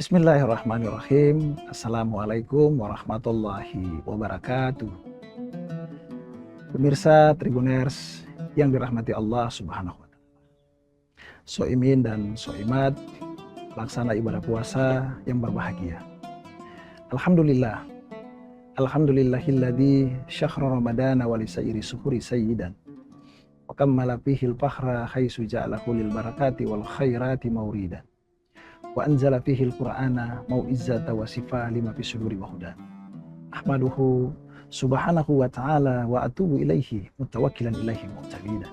Bismillahirrahmanirrahim. Assalamualaikum warahmatullahi wabarakatuh. Pemirsa Tribuners yang dirahmati Allah Subhanahu wa Ta'ala. Soimin dan soimat, pelaksana ibadah puasa yang berbahagia. Alhamdulillah. Alhamdulillahilladzi syahra ramadana wa lisairi suhuri sayyidan. Wa kammala fihil fakhra haitsu ja'alahu lil barakati wal khairati mauridan. Wa anzala fihi al-Qur'ana mau'izzata wa sifa lima fi suduri wa hudan. Ahmaduhu subhanahu wa ta'ala wa atubu ilaihi mutawakkilan ilaihi mu'tabida.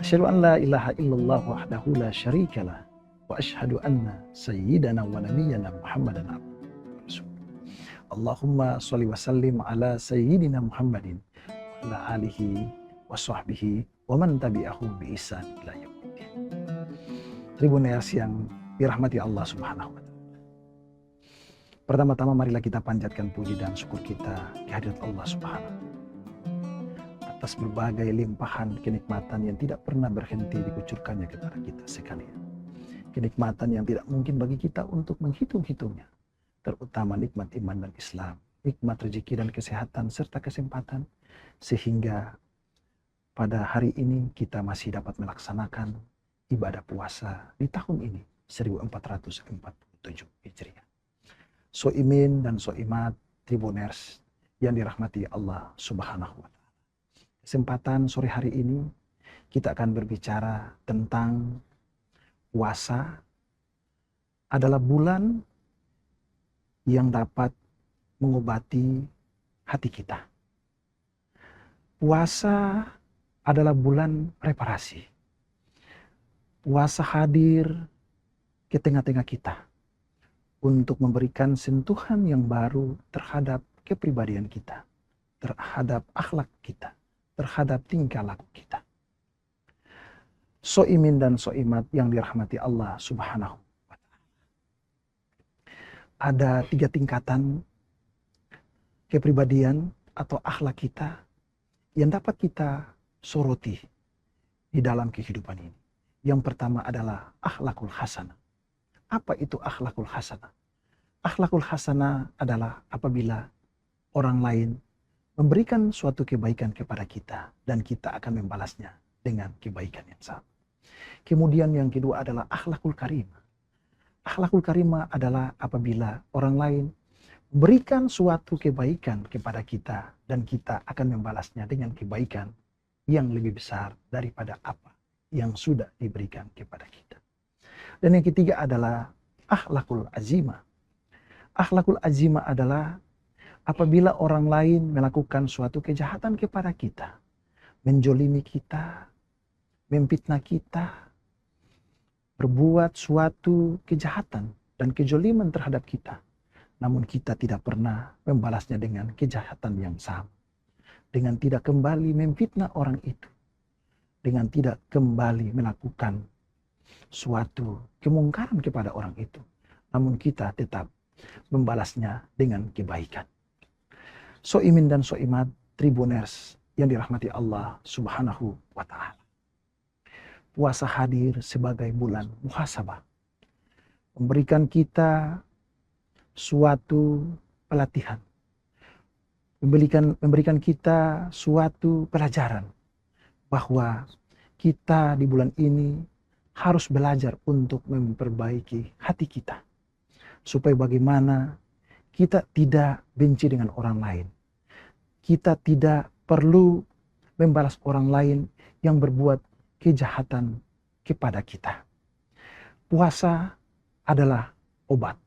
Asyhadu an la ilaha illallah wahdahu la syarikalah wa asyhadu anna sayyidana wa nabiyyana Muhammadan abduhu wa rasuluh. Allahumma shalli wa sallim ala sayyidina Muhammadin wa ala alihi wa sahbihi wa man tabi'ahum bi ihsan ila yaumiddin. Tribuners yang dirahmati Allah Subhanahu wa Ta'ala. Pertama-tama marilah kita panjatkan puji dan syukur kita kehadirat Allah Subhanahu atas berbagai limpahan kenikmatan yang tidak pernah berhenti dikucurkannya kepada kita sekalian. Kenikmatan yang tidak mungkin bagi kita untuk menghitung-hitungnya, terutama nikmat iman dan Islam, nikmat rezeki dan kesehatan serta kesempatan, sehingga pada hari ini kita masih dapat melaksanakan ibadah puasa di tahun ini 1447 Hijriah. Soimin dan soimat Tribuners yang dirahmati Allah Subhanahu wa Ta'ala. Kesempatan sore hari ini kita akan berbicara tentang puasa adalah bulan yang dapat mengobati hati kita. Puasa adalah bulan reparasi. Puasa hadir ke tengah-tengah kita untuk memberikan sentuhan yang baru terhadap kepribadian kita, terhadap akhlak kita, terhadap tingkah laku kita. Soimin dan soimat yang dirahmati Allah Subhanahu wa Ta'ala. Ada 3 tingkatan kepribadian atau akhlak kita yang dapat kita soroti di dalam kehidupan ini. Yang pertama adalah akhlakul hasanah. Apa itu akhlakul hasanah? Akhlakul hasanah adalah apabila orang lain memberikan suatu kebaikan kepada kita dan kita akan membalasnya dengan kebaikan yang sama. Kemudian yang kedua adalah akhlakul karimah. Akhlakul karimah adalah apabila orang lain memberikan suatu kebaikan kepada kita dan kita akan membalasnya dengan kebaikan yang lebih besar daripada apa yang sudah diberikan kepada kita. Dan yang ketiga adalah akhlakul azimah. Akhlakul azimah adalah apabila orang lain melakukan suatu kejahatan kepada kita, menjolimi kita, memfitnah kita, berbuat suatu kejahatan dan kejoliman terhadap kita, namun kita tidak pernah membalasnya dengan kejahatan yang sama, dengan tidak kembali memfitnah orang itu, dengan tidak kembali melakukan suatu kemungkaran kepada orang itu, namun kita tetap membalasnya dengan kebaikan. Soimin dan soimat Tribuners yang dirahmati Allah Subhanahu wa Ta'ala. Puasa hadir sebagai bulan muhasabah, memberikan kita suatu pelatihan, memberikan kita suatu pelajaran bahwa kita di bulan ini harus belajar untuk memperbaiki hati kita. Supaya bagaimana kita tidak benci dengan orang lain. Kita tidak perlu membalas orang lain yang berbuat kejahatan kepada kita. Puasa adalah obat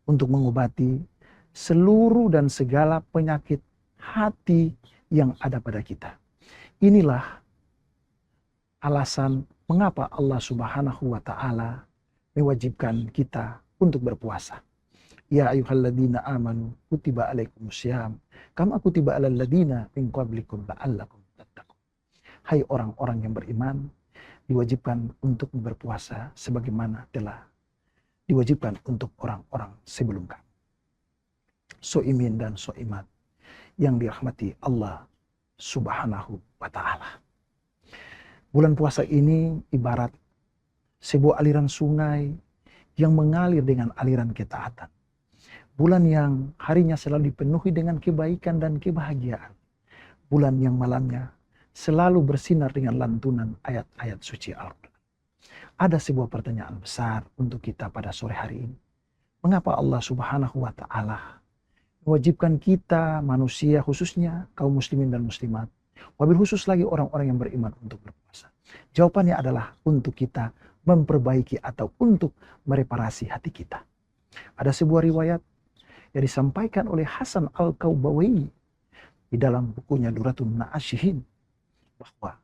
untuk mengobati seluruh dan segala penyakit hati yang ada pada kita. Inilah alasan mengapa Allah Subhanahu wa Ta'ala mewajibkan kita untuk berpuasa. Ya ayyuhalladzina amanu kutiba alaikumussyam kama kutiba alal ladzina min qablikum la'allakum tattaqun. Hai orang-orang yang beriman, diwajibkan untuk berpuasa sebagaimana telah diwajibkan untuk orang-orang sebelum kamu. Soimin dan soimat yang dirahmati Allah Subhanahu wa Ta'ala. Bulan puasa ini ibarat sebuah aliran sungai yang mengalir dengan aliran ketaatan. Bulan yang harinya selalu dipenuhi dengan kebaikan dan kebahagiaan. Bulan yang malamnya selalu bersinar dengan lantunan ayat-ayat suci Al-Quran. Ada sebuah pertanyaan besar untuk kita pada sore hari ini. Mengapa Allah Subhanahu wa Ta'ala mewajibkan kita, manusia khususnya kaum muslimin dan muslimat, wabil khusus lagi orang-orang yang beriman untuk berpuasa? Jawabannya adalah untuk kita memperbaiki atau untuk mereparasi hati kita. Ada sebuah riwayat yang disampaikan oleh Hasan Al-Kaubawi di dalam bukunya Duratun Na'asyihin, bahwa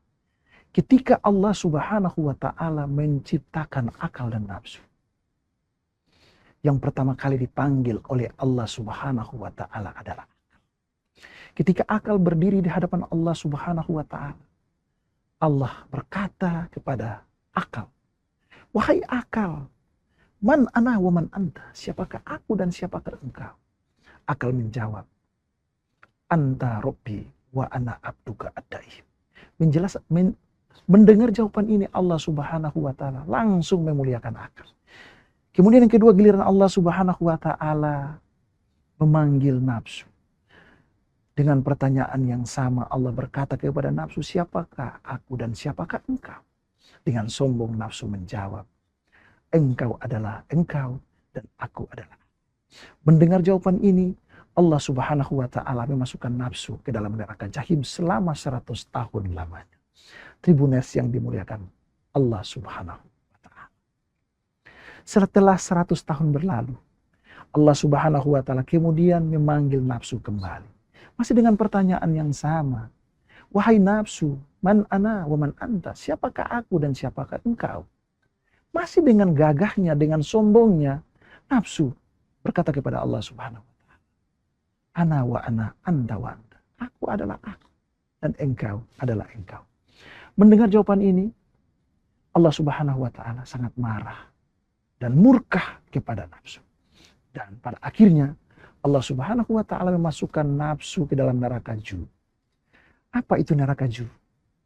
ketika Allah Subhanahu wa Ta'ala menciptakan akal dan nafsu, yang pertama kali dipanggil oleh Allah Subhanahu wa Ta'ala adalah akal. Ketika akal berdiri di hadapan Allah Subhanahu wa Ta'ala, Allah berkata kepada akal, "Wahai akal, man ana wa man anta?" Siapakah aku dan siapakah engkau? Akal menjawab, "Anta Rabbi wa ana abduka ad-daim." Mendengar jawaban ini Allah Subhanahu wa Ta'ala langsung memuliakan akal. Kemudian yang kedua, giliran Allah Subhanahu wa Ta'ala memanggil nafsu. Dengan pertanyaan yang sama Allah berkata kepada nafsu, "Siapakah aku dan siapakah engkau?" Dengan sombong nafsu menjawab, "Engkau adalah engkau dan aku adalah." Mendengar jawaban ini, Allah Subhanahu wa Ta'ala memasukkan nafsu ke dalam neraka jahim selama 100 tahun lamanya. Tribunes yang dimuliakan Allah Subhanahu wa Ta'ala. Setelah 100 tahun berlalu, Allah Subhanahu wa Ta'ala kemudian memanggil nafsu kembali. Masih dengan pertanyaan yang sama. "Wahai nafsu, man ana wa man anta?" Siapakah aku dan siapakah engkau? Masih dengan gagahnya, dengan sombongnya, nafsu berkata kepada Allah Subhanahu wa Ta'ala, "Ana wa ana, anta wa anta." Aku adalah aku dan engkau adalah engkau. Mendengar jawaban ini, Allah Subhanahu wa Ta'ala sangat marah dan murka kepada nafsu. Dan pada akhirnya Allah Subhanahu wa Ta'ala memasukkan nafsu ke dalam neraka ju. Apa itu neraka ju?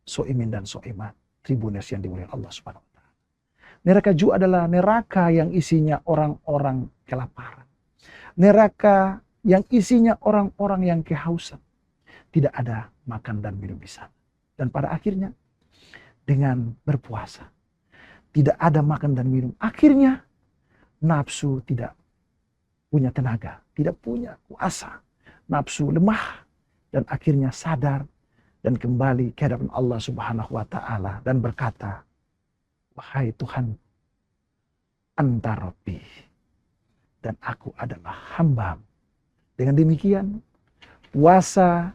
Soimin dan soimat, tribunes yang dimuliakan Allah Subhanahu wa Ta'ala. Neraka ju adalah neraka yang isinya orang-orang kelaparan. Neraka yang isinya orang-orang yang kehausan. Tidak ada makan dan minum di sana. Dan pada akhirnya dengan berpuasa, tidak ada makan dan minum. Akhirnya nafsu tidak punya tenaga, tidak punya kuasa. Nafsu lemah dan akhirnya sadar dan kembali ke hadapan Allah Subhanahu wa Ta'ala dan berkata, "Wahai Tuhan, anta Rabbi dan aku adalah hamba." Dengan demikian, puasa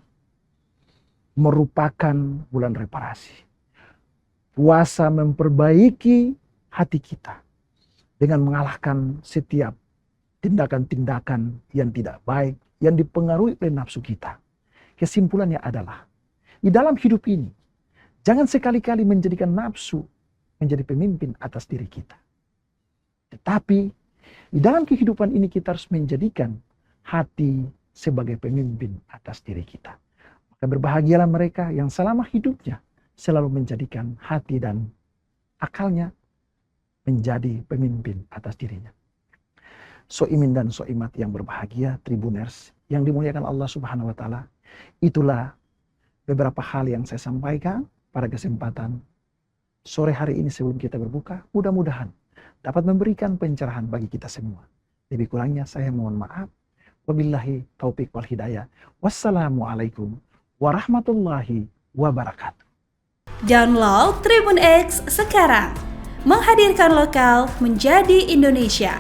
merupakan bulan reparasi. Puasa memperbaiki hati kita dengan mengalahkan setiap tindakan-tindakan yang tidak baik yang dipengaruhi oleh nafsu kita. Kesimpulannya adalah, di dalam hidup ini, jangan sekali-kali menjadikan nafsu menjadi pemimpin atas diri kita. Tetapi, di dalam kehidupan ini kita harus menjadikan hati sebagai pemimpin atas diri kita. Maka berbahagialah mereka yang selama hidupnya selalu menjadikan hati dan akalnya menjadi pemimpin atas dirinya. Soimin dan soimat yang berbahagia, tribuners yang dimuliakan Allah Subhanahu wa Ta'ala, itulah beberapa hal yang saya sampaikan pada kesempatan sore hari ini sebelum kita berbuka. Mudah-mudahan dapat memberikan pencerahan bagi kita semua. Lebih kurangnya saya mohon maaf. Wabillahi taufiq wal hidayah. Wassalamualaikum warahmatullahi wabarakatuh. Download Tribun X sekarang, menghadirkan lokal menjadi Indonesia.